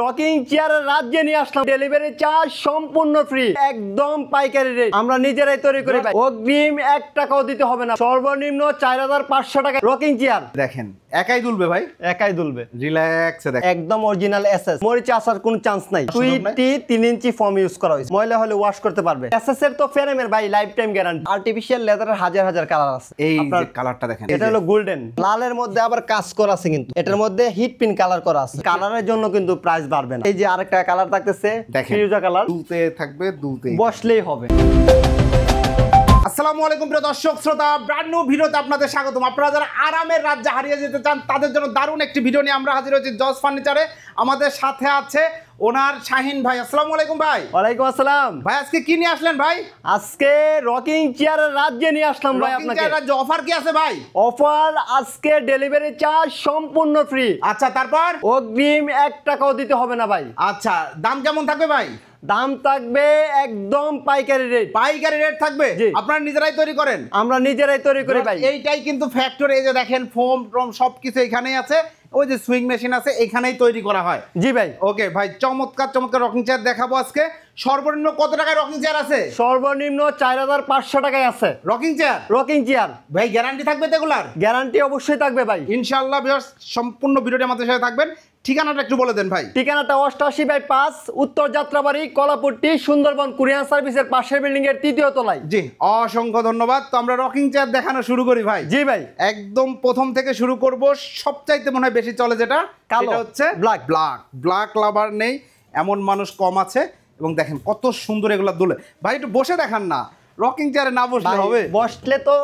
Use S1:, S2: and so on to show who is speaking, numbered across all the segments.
S1: Rocking চেয়ারের রাজ্যে নিয়ে আসলাম। ডেলিভারি চার্জ সম্পূর্ণ ফ্রি, একদম পাইকারি রেট। আমরা নিজেরাই তৈরি করি ভাই, অগ্রিম 1 টাকাও দিতে হবে না। সর্বনিম্ন 4500 টাকা রকিং চেয়ার।
S2: দেখেন একাই দুলবে ভাই,
S1: একাই দুলবে,
S2: রিল্যাক্সে দেখেন,
S1: একদম অরিজিনাল এসএস। মরিচা আসার কোনো চান্স নাই। 3 ইঞ্চি ফর্ম ইউজ করা হয়েছে, ময়লা হলে ওয়াশ করতে পারবে। এসএস এর তো ফ্রেমের ভাই লাইফ টাইম গ্যারান্টি। আর্টিফিশিয়াল লেদারের হাজার হাজার কালার আছে।
S2: এই যে কালারটা দেখেন,
S1: এটা হলো গোল্ডেন, লালের মধ্যে আবার কাজ করা আছে, কিন্তু এটার মধ্যে হিট পিন কালার করা আছে। কালারের জন্য কিন্তু প্রাইস বাড়বে না। এই যে আরেকটা কালার থাকতেছে ফিরোজা কালার,
S2: দুলতে থাকবে, দুলতে
S1: বসলেই হবে।
S2: আসসালামু আলাইকুম প্রিয় দর্শক শ্রোতা, ব্র্যান্ড নিউ ভিডিওতে আপনাদের স্বাগতম। আপনারা যারা আরামের রাজ্যে হারিয়ে যেতে চান তাদের জন্য দারুণ একটি ভিডিও নিয়ে আমরা হাজির হয়েছি জজ ফার্নিচারে। আমাদের সাথে আছে ওনার শাহিন ভাই। আসসালামু আলাইকুম ভাই।
S1: ওয়ালাইকুম আসসালাম
S2: ভাই, আজকে কি নিয়ে আসলেন ভাই?
S1: আজকে রকিং চেয়ারের রাজ্যে নিয়ে আসলাম ভাই। আপনাকে
S2: অফার কি আছে ভাই?
S1: অফার আজকে ডেলিভারি চার্জ সম্পূর্ণ ফ্রি।
S2: আচ্ছা, তারপর
S1: অগ্রিম 1 টাকাও দিতে হবে না ভাই।
S2: আচ্ছা, দাম কেমন থাকবে ভাই?
S1: দাম থাকবে একদম পাইকারি রেট।
S2: পাইকারি রেট থাকবে? আপনারা নিজেরাই তৈরি করেন?
S1: আমরা নিজেরাই তৈরি করি ভাই।
S2: এইটাই কিন্তু ফ্যাক্টরি। এই যে দেখেন ফোম টম সবকিছু এখানেই আছে। ওই যে সুইং মেশিন আছে, এখানেই তৈরি করা হয়।
S1: জি ভাই।
S2: ওকে ভাই, চমৎকার চমৎকার রকিং চেয়ার দেখাবো আজকে। সর্বনিম্ন কত টাকায় রকিং চেয়ার আছে?
S1: সর্বনিম্ন 4500 টাকায় আছে
S2: রকিং চেয়ার।
S1: রকিং চেয়ার
S2: ভাই গ্যারান্টি থাকবে তো এগুলার?
S1: গ্যারান্টি অবশ্যই থাকবে ভাই,
S2: ইনশাআল্লাহ। ভিউয়ার্স, সম্পূর্ণ ভিডিওটি আমাদের সাথে থাকবেন। ঠিকানাটা একটু বলে দেন ভাই।
S1: ঠিকানাটা 88/5 উত্তর যাত্রাবাড়ি, কলাপট্টি, সুন্দরবন কুরিয়ার সার্ভিসের পাশের বিল্ডিং এর 3য় তলায়।
S2: জি, অসংখ্য ধন্যবাদ। তো আমরা রকিং চেয়ার দেখানো শুরু করি ভাই।
S1: জি ভাই,
S2: একদম প্রথম থেকে শুরু করব। সবচাইতে মনে হয় বেশি চলে যেটা,
S1: কালো,
S2: সেটা হচ্ছে
S1: ব্ল্যাক।
S2: ব্ল্যাক লাভার নেই এমন মানুষ কম আছে। এবং দেখেন কত সুন্দর এগুলা দুলে। ভাই একটু বসে দেখান না, রকিং চেয়ারে না বসলে হবে?
S1: বসলে তো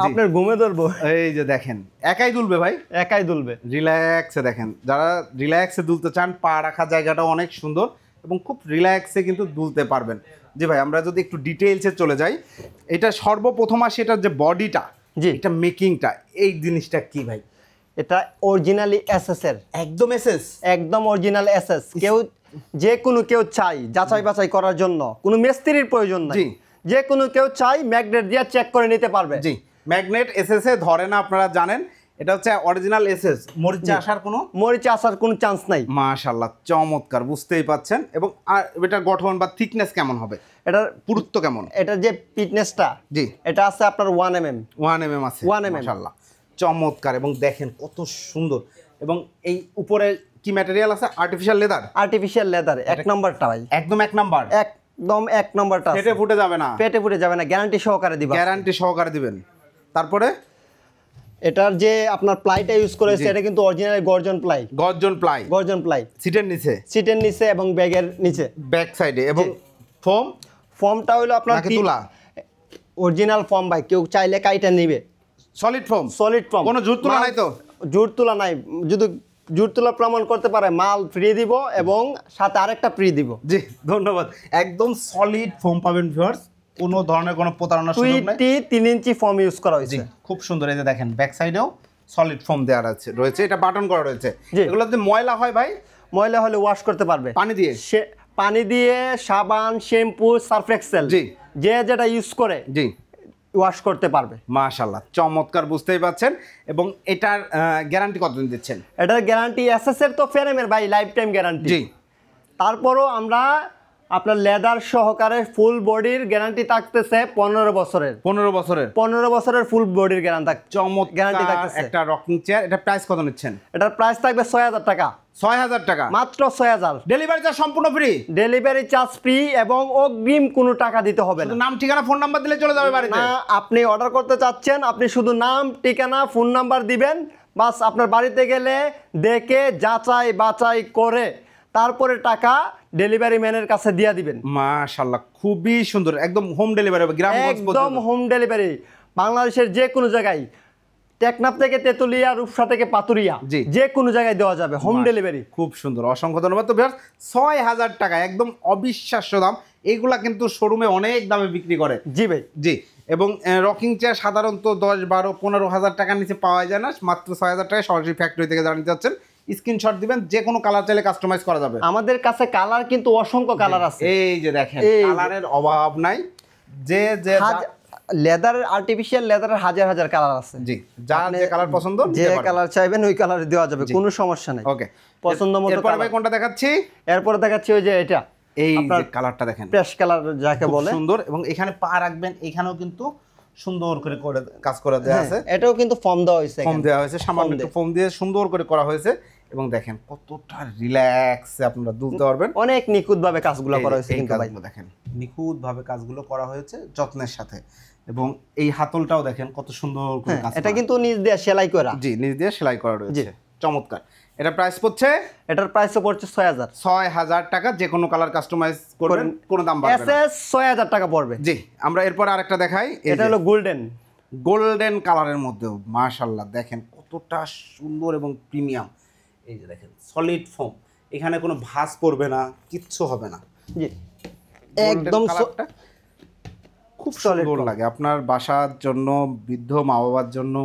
S1: আপনার ঘুমে ধরবো।
S2: এই যে দেখেন একাই দুলবে ভাই,
S1: একাই দুলবে,
S2: রিল্যাক্সে দেখেন। যারা রিল্যাক্সে দুলতে চান, পা রাখা জায়গাটাও অনেক সুন্দর এবং খুব রিল্যাক্সে কিন্তু দুলতে পারবেন। জি ভাই, আমরা যদি একটু ডিটেইলসে চলে যাই, এটা সর্বপ্রথম আসে এটার যে বডিটা,
S1: জি
S2: এটা মেকিংটা, এই জিনিসটা কি ভাই?
S1: এটা অরিজিনালি এসএস এর,
S2: একদম এসএস,
S1: একদম অরিজিনাল এসএস। কেউ চাই যাচাই বাছাই করার জন্য, কোনো মিস্ত্রির প্রয়োজন নাই। যে কোনো কেউ চাই ম্যাগনেট দিয়ে চেক করে নিতে পারবে।
S2: জি, ম্যাগনেট এসএস এ ধরে না, আপনারা জানেন। এটা হচ্ছে অরিজিনাল এসএস। মরিচা আসার কোনো
S1: চান্স নাই।
S2: মাশাআল্লাহ, চমৎকার, বুঝতেই পাচ্ছেন। এবং আর এটার গঠন বা থিকনেস কেমন হবে? এটার পুরুত্ব কেমন?
S1: এটার যে ফিটনেসটা,
S2: জি,
S1: এটা আছে আপনার 1 mm
S2: আছে। 1 mm, মাশাআল্লাহ, চমৎকার। এবং দেখেন কত সুন্দর। এবং এই উপরে কি ম্যাটেরিয়াল আছে? Artificial leather. 1 নাম্বারটা ভাই, একদম 1 নাম্বার,
S1: একদম 1 নাম্বারটা।
S2: পেটে ফুটে যাবে না, গ্যারান্টি সহকারে দিবেন। তারপরে
S1: এটার যে আপনার প্লাইটা ইউজ করেছে, এটা কিন্তু অরিজিনাল গর্জন প্লাই। সিটের নিচে এবং ব্যাগের নিচে,
S2: ব্যাক সাইডে। এবং
S1: ফর্মটা হলো আপনার
S2: তুলা,
S1: অরিজিনাল ফর্ম ভাই। কেউ চাইলে কাইটা নেবে।
S2: সলিড ফর্ম, কোনো জুট তুলা নাই তো?
S1: জুট তুলা নাই। যদি জুট তুলা প্রমাণ করতে পারে, মাল ফ্রি দিব এবং সাথে আরেকটা ফ্রি দিব।
S2: জি, ধন্যবাদ। একদম সলিড ফর্ম পাবেন ভিউয়ার্স, কোনো ধরনের কোনো প্রতারণার সুযোগ নাই।
S1: 3 ইঞ্চি ফর্ম ইউজ করা হয়েছে,
S2: খুব সুন্দর। এই যে দেখেন ব্যাক সাইডেও সলিড ফর্ম দেওয়া রয়েছে, এটা বাটন করা রয়েছে। এগুলো যদি ময়লা হয় ভাই,
S1: ময়লা হলে ওয়াশ করতে পারবে পানি দিয়ে সাবান, শ্যাম্পু, সার্ফ এক্সেল, যে যেটা ইউজ করে ওয়াশ করতে পারবে।
S2: মাশাআল্লাহ, চমৎকার, বুঝতেই পাচ্ছেন। এবং এটার গ্যারান্টি কতদিন দিচ্ছেন?
S1: এটার গ্যারান্টি এসএস এর তো ফ্রেমের ভাই লাইফ টাইম গ্যারান্টি। জি, তারপরও আমরা আপনার লেদার সহকারে ফুল বডির গ্যারান্টি থাকতেছে 15 বছরের ফুল বডির গ্যারান্টি থাকতেছে।
S2: একটা রকিং চেয়ার, এটা প্রাইস কত নিচ্ছেন?
S1: এটার প্রাইস থাকবে 6000 টাকা।
S2: 6000 টাকা,
S1: মাত্র 6000।
S2: ডেলিভারি চার্জ সম্পূর্ণ ফ্রি।
S1: ডেলিভারি চার্জ ফ্রি এবং অগ্রিম কোনো টাকা দিতে হবে না।
S2: নাম, ঠিকানা, ফোন নাম্বার দিলে চলে যাবে বাড়িতে?
S1: না, আপনি অর্ডার করতে চাচ্ছেন, আপনি শুধু নাম, ঠিকানা, ফোন নাম্বার দিবেন, বাস আপনার বাড়িতে গেলে দেখে যাচাই বাছাই করে তারপরে টাকা ডেলিভারি ম্যানের কাছে দিয়ে দিবেন।
S2: মাশাআল্লাহ, খুবই সুন্দর। একদম হোম ডেলিভারি হবে,
S1: একদম হোম ডেলিভারি। বাংলাদেশের যে কোনো জায়গায়, টেকনাফ থেকে তেতুলিয়া, রূপসা থেকে পাতুরিয়া, যে কোনো জায়গায় দেওয়া যাবে হোম ডেলিভারি।
S2: খুব সুন্দর, অসংখ্য ধন্যবাদ। তো ভিউয়ার্স, 6000 টাকা, একদম অবিশ্বাস্য দাম। এইগুলা কিন্তু শোরুমে অনেক দামে বিক্রি করে।
S1: জি ভাই,
S2: জি। এবং রকিং চেয়ার সাধারণত 10, 12, 15,000 টাকার নিচে পাওয়া যায় না। মাত্র 6000 টাকায় সরাসরি ফ্যাক্টরি থেকে জানিয়ে যাচ্ছেন। স্ক্রিনশট দিবেন, যে কোনো কালার চাইলে কাস্টমাইজ করা যাবে।
S1: আমাদের কাছে কালার কিন্তু অসংখ্য কালার আছে।
S2: এই যে দেখেন, কালারের অভাব নাই। যে
S1: লেদারের, আর্টিফিশিয়াল লেদারের হাজার হাজার কালার আছে।
S2: জি, যার যে কালার পছন্দ,
S1: যে কালার চাইবেন ওই কালারে দেওয়া যাবে, কোনো সমস্যা নেই।
S2: ওকে,
S1: পছন্দ মতো।
S2: এরপরে ভাই কোনটা দেখাচ্ছি?
S1: এরপরে দেখাচ্ছি ওই যে এটা,
S2: এই যে কালারটা দেখেন,
S1: পেশ কালার যাকে বলে,
S2: সুন্দর। এবং এখানে পা রাখবেন, এখানেও কিন্তু সুন্দর করে কাজ করে দেওয়া আছে।
S1: এটাও কিন্তু ফর্ম দেওয়া হয়েছে,
S2: ফর্ম দেওয়া হয়েছে, সামান্য একটু ফর্ম দিয়ে সুন্দর করে করা হয়েছে। এবং দেখেন কতটা রিল্যাক্সে আপনারা দুলতে পারবেন।
S1: অনেক নিখুঁত ভাবে কাজগুলো করা হয়েছে কিন্তু ভাই,
S2: দেখেন নিখুঁত ভাবে কাজগুলো করা হয়েছে যত্নের সাথে। এবং এই হাতলটাও দেখেন কত সুন্দর করে কাজ,
S1: এটা কিন্তু নিচ দিয়ে সেলাই করা।
S2: জি, নিচ দিয়ে সেলাই করা রয়েছে, চমৎকার। এটা প্রাইস পড়ছে,
S1: এটার প্রাইস পড়ছে 6000
S2: 6000 টাকা। যে কোনো কালার কাস্টমাইজ করবেন, কোনো দাম বাড়বে না,
S1: এসএস 6000 টাকা পড়বে।
S2: জি। আমরা এরপর আরেকটা দেখাই,
S1: এটা হলো
S2: গোল্ডেন কালারের মধ্যেও মাশাআল্লাহ দেখেন কতটা সুন্দর এবং প্রিমিয়াম। এই যে দেখেন সলিড ফোম, এখানে কোনো ভাঁজ পড়বে না, কিচ্ছু হবে না,
S1: জি একদম
S2: খুব সুন্দর লাগে আপনার বাসার জন্য, বৃদ্ধ মা বাবার জন্য,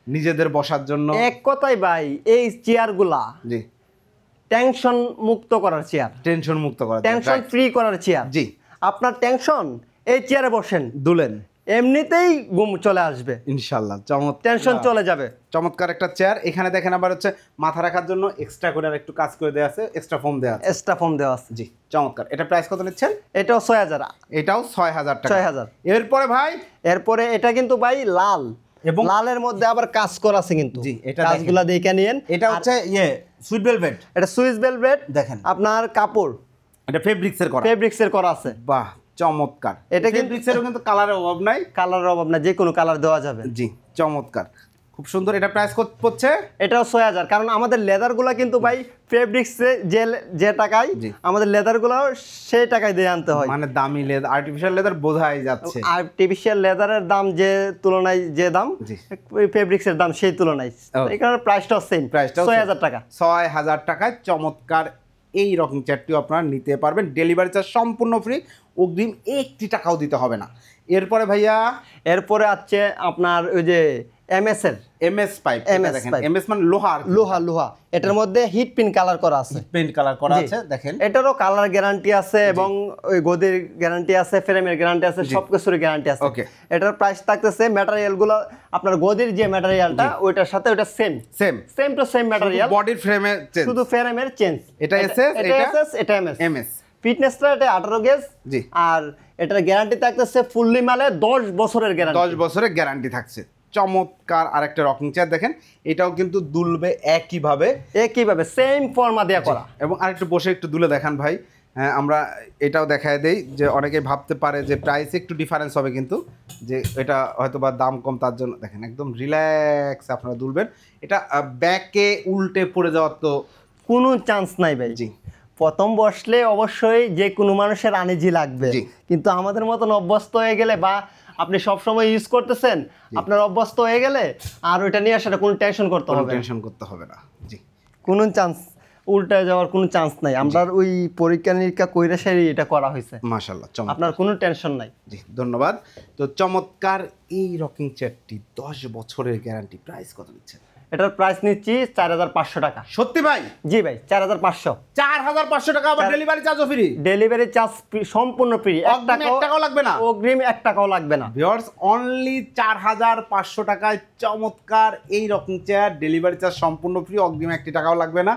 S2: নিজেদের বসার জন্য।
S1: এক কথাই ভাই এই চেয়ারগুলা
S2: জি
S1: টেনশন মুক্ত করার চেয়ার,
S2: টেনশন মুক্ত করার,
S1: টেনশন ফ্রি করার চেয়ার।
S2: জি,
S1: আপনার টেনশন এই চেয়ারে বসেন,
S2: দুলেন,
S1: এমনিতেই ঘুম চলে আসবে
S2: ইনশাআল্লাহ, চমৎকার,
S1: টেনশন চলে যাবে।
S2: চমৎকার একটা চেয়ার। এখানে দেখেন আবার হচ্ছে মাথা রাখার জন্য এক্সট্রা করে আর একটু কাজ করে দেওয়া আছে, এক্সট্রা ফোম দেওয়া আছে,
S1: এক্সট্রা ফর্ম দেওয়া আছে।
S2: জি চমৎকার। এটা প্রাইস কত নিচ্ছেন?
S1: এটাও 6000,
S2: এটাও 6000 টাকা।
S1: 6000।
S2: এরপরে ভাই,
S1: এরপরে এটা কিন্তু ভাই লাল, এবং লালের মধ্যে আবার কাজ করা আছে কিন্তু,
S2: জি এটা
S1: কাজগুলা দেখে নিয়েন।
S2: এটা হচ্ছে সুইট ভেলভেট,
S1: এটা সুইস ভেলভেট
S2: দেখেন,
S1: আপনার কাপড়
S2: এটা ফেব্রিক্সের করা,
S1: ফেব্রিক্সের করা আছে।
S2: বাহ চমৎকার।
S1: এটা কিন্তু
S2: ফেব্রিক্সেরও কিন্তু কালারের অভাব নাই,
S1: কালারের অভাব না, যে কোনো কালার দেওয়া যাবে।
S2: জি চমৎকার, খুব সুন্দর। এটা প্রাইস কত পড়ছে?
S1: এটাও 6000, কারণ আমাদের লেদারগুলো কিন্তু ভাই ফেব্রিক্সে যে টাকায় আমাদের লেদারগুলোও সেই টাকায় দিয়ে আনতে হয়,
S2: মানে দামি লেদার, আর্টিফিশিয়াল লেদার বোঝাই যাচ্ছে।
S1: আর্টিফিশিয়াল লেদারের দাম যে তুলনায় যে দাম, ওই ফেব্রিক্সের দাম সেই তুলনায়, এই কারণে প্রাইসটাও সেম,
S2: প্রাইসটা
S1: 6000 টাকা।
S2: 6000 টাকায় চমৎকার এই রকম চেয়ারটিও আপনারা নিতে পারবেন। ডেলিভারি চার্জ সম্পূর্ণ ফ্রি, অগ্রিম 1 টাকাও দিতে হবে না। এরপরে ভাইয়া,
S1: এরপরে আছে আপনার ওই যে এমএস
S2: পাইপ, দেখেন এমএস মানে লোহা,
S1: এটার মধ্যে হিট পিন কালার করা আছে,
S2: পেইন্ট কালার করা আছে, দেখেন
S1: এটারও কালার গ্যারান্টি আছে, এবং ওই গদির গ্যারান্টি আছে, ফ্রেমের গ্যারান্টি আছে, সবকিছুর গ্যারান্টি আছে। এটার প্রাইস থাকতেছে, ম্যাটেরিয়ালগুলো আপনার গদির যে ম্যাটেরিয়ালটা ওইটার সাথে ওটা সেম টু সেম ম্যাটেরিয়াল,
S2: বডির ফ্রেমে চেঞ্জ,
S1: শুধু ফ্রেমের চেঞ্জ।
S2: এটা এসএস,
S1: এটা এমএস। ফিটনেসটা এটা 18 গেজ,
S2: জি।
S1: আর এটার গ্যারান্টি থাকতেছে ফুললি মালে 10 বছরের গ্যারান্টি,
S2: 10 বছরের গ্যারান্টি থাকছে। চমৎকার আরেকটা রকিং চেয়ার দেখেন, এটাও কিন্তু দুলবে একইভাবে
S1: সেম ফর্মা দেয়া করা।
S2: এবং আরেকটু বসে একটু দুলে দেখান ভাই। হ্যাঁ, আমরা এটাও দেখায় দেই যে অনেকেই ভাবতে পারে যে প্রাইস একটু ডিফারেন্স হবে, কিন্তু যে এটা হয়তো বা দাম কম, তার জন্য দেখেন একদম রিল্যাক্স আপনারা দুলবেন। এটা ব্যাকে উল্টে পড়ে যাওয়ার তো
S1: কোনো চান্স নাই ভাই।
S2: জি,
S1: প্রথম বসলে অবশ্যই যে কোনো মানুষের আনিজি লাগবে, কিন্তু আমাদের মতন অভ্যস্ত হয়ে গেলে, বা আপনি সবসময় ইউজ করতেছেন, আপনার অভ্যস্ত হয়ে গেলে আর ওইটা নিয়ে আসাটা কোনো টেনশন করতে হবে না।
S2: জি,
S1: কোনো চান্স উল্টে যাওয়ার কোনো চান্স নাই। আমরা ওই পরীক্ষা নিরীক্ষা কইরা সেই এটা করা হয়েছে,
S2: মাশাআল্লাহ,
S1: আপনার কোনো টেনশন নাই।
S2: জি ধন্যবাদ। তো চমৎকার এই রকিং চেয়ারটি 10 বছরের গ্যারান্টি, প্রাইস কত দিচ্ছেন?
S1: এটার প্রাইস নিচ্ছি 4500 টাকা।
S2: সত্যি ভাই?
S1: জি ভাই, 4500
S2: টাকা। আবার ডেলিভারি চার্জও ফ্রি?
S1: ডেলিভারি চার্জ সম্পূর্ণ ফ্রি, 1
S2: টাকাও লাগবে না,
S1: অগ্রিম 1 টাকাও লাগবে না।
S2: ভিউয়ার্স, অনলি 4500 টাকায় চমৎকার এই রকম চেয়ার, ডেলিভারি চার্জ সম্পূর্ণ ফ্রি, অগ্রিম 1 টাকাও লাগবে না।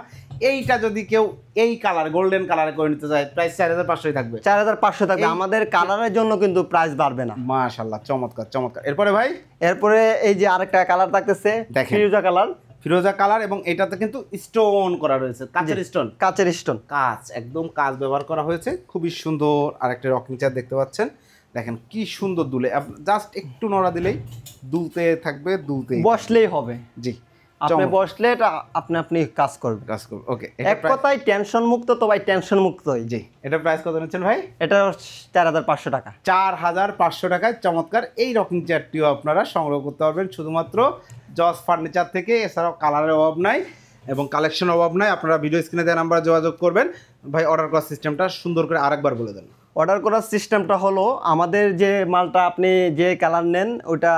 S2: এইটা যদি কেউ এই কালার গোল্ডেন কালারে করে নিতে চায়, প্রাইস 4500 থাকবে,
S1: 4500 থাকবে। আমাদের কালারের জন্য কিন্তু প্রাইস বাড়বে না।
S2: মাশাআল্লাহ, চমৎকার চমৎকার। এরপরে ভাই,
S1: এরপরে এই যে আরেকটা কালার থাকতেছে, ফিরোজা কালার,
S2: এবং এটাতে কিন্তু স্টোন করা রয়েছে, কাচের স্টোন, কাচ, একদম কাচ ব্যবহার করা হয়েছে। খুবই সুন্দর আরেকটা রকিং চেয়ার দেখতে পাচ্ছেন, দেখেন কি সুন্দর দুলে, জাস্ট একটু নড়া দিলেই দুলতে থাকবে,
S1: বসলেই হবে।
S2: জি,
S1: আপনি বসলে এটা আপনি কাজ করবে।
S2: ওকে,
S1: এক কথায় টেনশন মুক্ত তো ভাই, টেনশন মুক্তই।
S2: জি, এটা প্রাইস কত নিচ্ছেন ভাই?
S1: এটা 4500 টাকা।
S2: 4500 টাকায় চমৎকার এই রকিং চেয়ারটিও আপনারা সংগ্রহ করতে পারবেন শুধুমাত্র জস ফার্নিচার থেকে। এছাড়াও কালারের অভাব নাই এবং কালেকশন অভাব নাই। আপনারা ভিডিও স্ক্রিনে দেওয়া নাম্বারে যোগাযোগ করবেন। ভাই, অর্ডার করার সিস্টেমটা সুন্দর করে আরেকবার বলে দেন।
S1: অর্ডার করার সিস্টেমটা হলো, আমাদের যে মালটা আপনি যে কালার নেন ওটা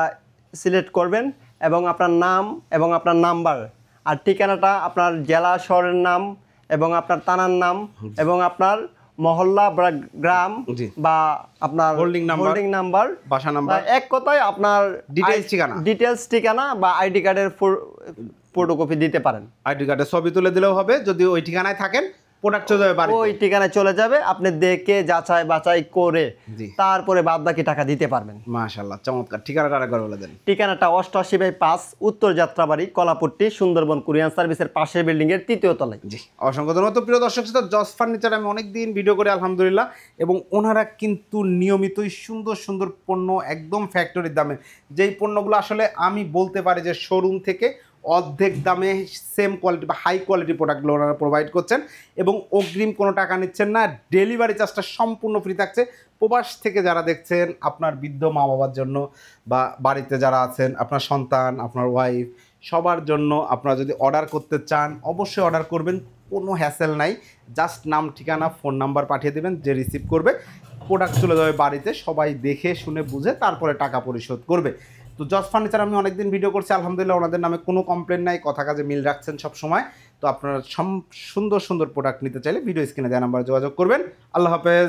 S1: সিলেক্ট করবেন, এবং আপনার নাম এবং আপনার নাম্বার আর ঠিকানাটা, আপনার জেলা শহরের নাম এবং আপনার থানার নাম এবং আপনার মহল্লা বা গ্রাম বা আপনার হোল্ডিং নাম্বার,
S2: বাসা নাম্বার,
S1: এক কথায় আপনার
S2: ডিটেইলস ঠিকানা
S1: বা আইডি কার্ডের ফটোকপি দিতে পারেন।
S2: আইডি কার্ডে ছবি তুলে দিলেও হবে, যদি ওই ঠিকানায় থাকেন প্রোডাক্ট চলে যাবে বাড়িতে।
S1: ওই ঠিকানায় চলে যাবে, আপনি দেখে যাচাই বাছাই করে
S2: জি।
S1: তারপরে বাদ বাকি টাকা দিতে পারবেন।
S2: মাশাআল্লাহ, চমৎকার। ঠিকানাটা আরেকবার বলে দেন।
S1: ঠিকানাটা 88/5 উত্তর যাত্রাবাড়ি, কলাপট্টি, সুন্দরবন কুরিয়ান সার্ভিসের পাশের বিল্ডিং এর 3য় তলায়।
S2: জি, অসংখ্য ধন্যবাদ। তো প্রিয় দর্শক শ্রোতা, জস ফার্নিচার আমি অনেকদিন ভিডিও করি আলহামদুলিল্লাহ, এবং ওনারা কিন্তু নিয়মিতই সুন্দর সুন্দর পণ্য একদম ফ্যাক্টরির দামে, যেই পণ্যগুলো আসলে আমি বলতে পারি যে শোরুম থেকে অর্ধেক দামে সেম কোয়ালিটি বা হাই কোয়ালিটি প্রোডাক্টগুলো ওনারা প্রোভাইড করছেন, এবং অগ্রিম কোনো টাকা নিচ্ছেন না। ডেলিভারি চার্জটা সম্পূর্ণ ফ্রি থাকছে। প্রবাস থেকে যারা দেখছেন, আপনার বৃদ্ধ মা বাবার জন্য বা বাড়িতে যারা আছেন, আপনার সন্তান, আপনার ওয়াইফ, সবার জন্য আপনারা যদি অর্ডার করতে চান অবশ্যই অর্ডার করবেন, কোনো হ্যাসেল নাই। জাস্ট নাম, ঠিকানা, ফোন নাম্বার পাঠিয়ে দেবেন, যে রিসিভ করবে প্রোডাক্ট চলে যাবে বাড়িতে, সবাই দেখে শুনে বুঝে তারপরে টাকা পরিশোধ করবে। তো জস ফার্নিচার আমি অনেকদিন ভিডিও করছি আলহামদুলিল্লাহ, ওনাদের নামে কোনো কমপ্লেন নাই, কথা কাজে মিল রাখছেন সব সময়। তো আপনারা সুন্দর সুন্দর প্রোডাক্ট নিতে চাইলে ভিডিও স্ক্রিনে দেওয়া নাম্বারে যোগাযোগ করবেন। আল্লাহ হাফেজ।